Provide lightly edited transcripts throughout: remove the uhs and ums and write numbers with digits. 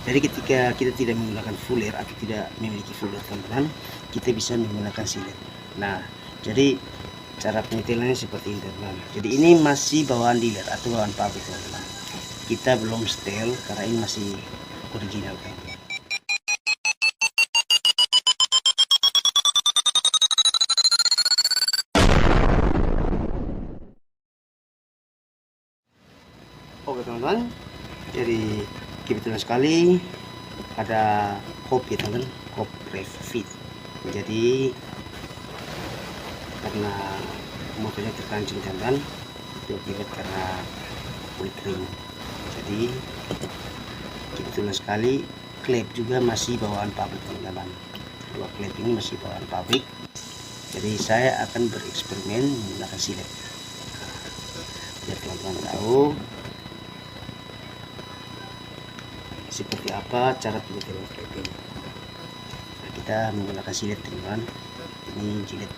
Jadi ketika kita tidak menggunakan full air atau tidak memiliki full air teman-teman, kita bisa menggunakan silet. Nah, jadi cara penyetelannya seperti ini teman-teman. Jadi ini masih bawaan dealer atau bawaan pabrik teman-teman. Kita belum setel karena ini masih original teman-teman. Oke teman-teman, jadi kebetulan sekali ada kop ya teman-teman, kop refit. Jadi karena motornya terkancing teman-teman, itu akibat karena kulit ring. Jadi kebetulan sekali klep juga masih bawaan pabrik teman-teman. Dua klep ini masih bawaan pabrik. Jadi saya akan bereksperimen menggunakan silet. Biar teman-teman tahu seperti apa cara penyetelan klep ini. Nah, kita menggunakan silet teman-teman. Ini jilet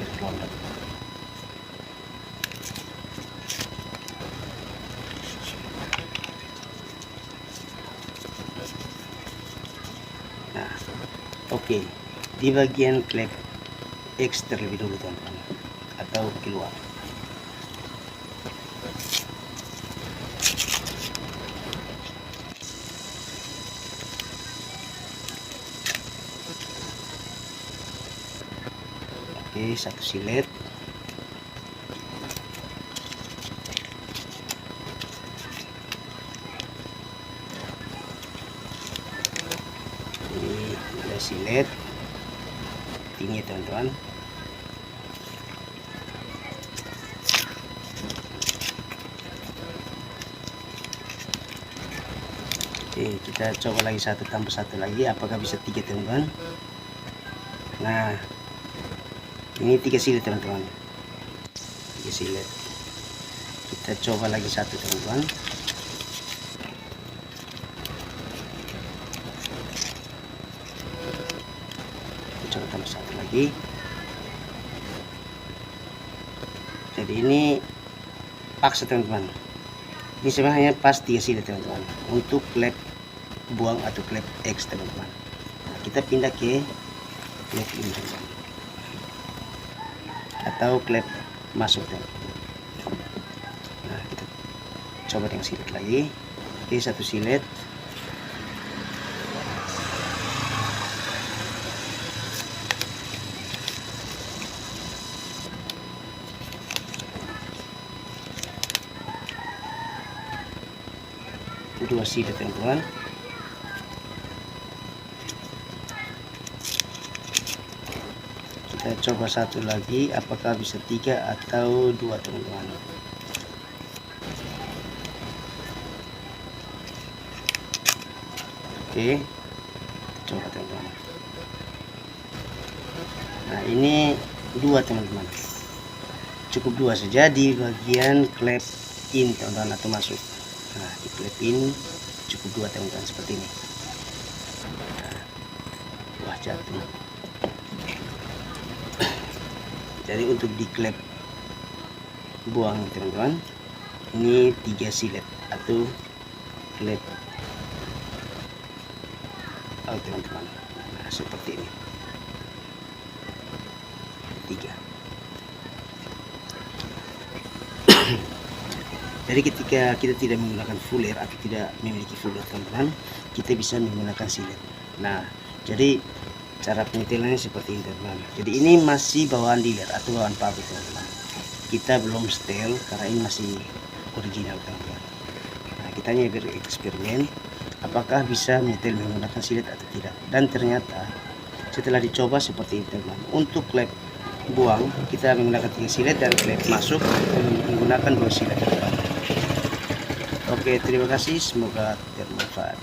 garis London. Nah, oke, di bagian klep X terlebih dulu teman-teman, atau keluar. Oke, satu silet. Ini ada silet tinggi teman-teman. Oke, kita coba lagi satu tambah satu lagi, apakah bisa 3 teman-teman. Nah, ini 3 silet teman-teman, 3 silet. Kita coba lagi satu teman-teman. Kita coba tambah satu lagi. Jadi ini paksa teman-teman, ini sebenarnya pas 3 silet teman-teman untuk klep buang atau klep X teman-teman. Nah, kita pindah ke klep ini teman-teman, atau klep masuk teman-teman. Nah, kita coba dengan silet lagi. Oke, satu silet. Dua silet teman-teman. Kita coba satu lagi, apakah bisa 3 atau 2 teman-teman. Oke, coba teman-teman. Nah, ini 2 teman-teman, cukup 2 saja di bagian klep in teman-teman atau masuk. Nah, di klep in cukup 2 teman-teman seperti ini. Nah, wah, jatuh. Jadi untuk di klep buang teman-teman, ini 3 silet atau klep out teman-teman. Nah, seperti ini 3. Jadi ketika kita tidak menggunakan full air atau tidak memiliki full air teman-teman, kita bisa menggunakan silet. Nah, jadi cara penyetelannya seperti ini teman-teman. Jadi ini masih bawaan dealer atau bawaan pabrik teman-teman. Kita belum setel karena ini masih original teman-teman. Nah, kita hanya bereksperimen apakah bisa menyetel menggunakan silet atau tidak. Dan ternyata setelah dicoba seperti ini teman-teman. Untuk klep buang kita menggunakan 3 silet, dan klep masuk menggunakan 2 silet teman-teman. Oke, terima kasih, semoga bermanfaat.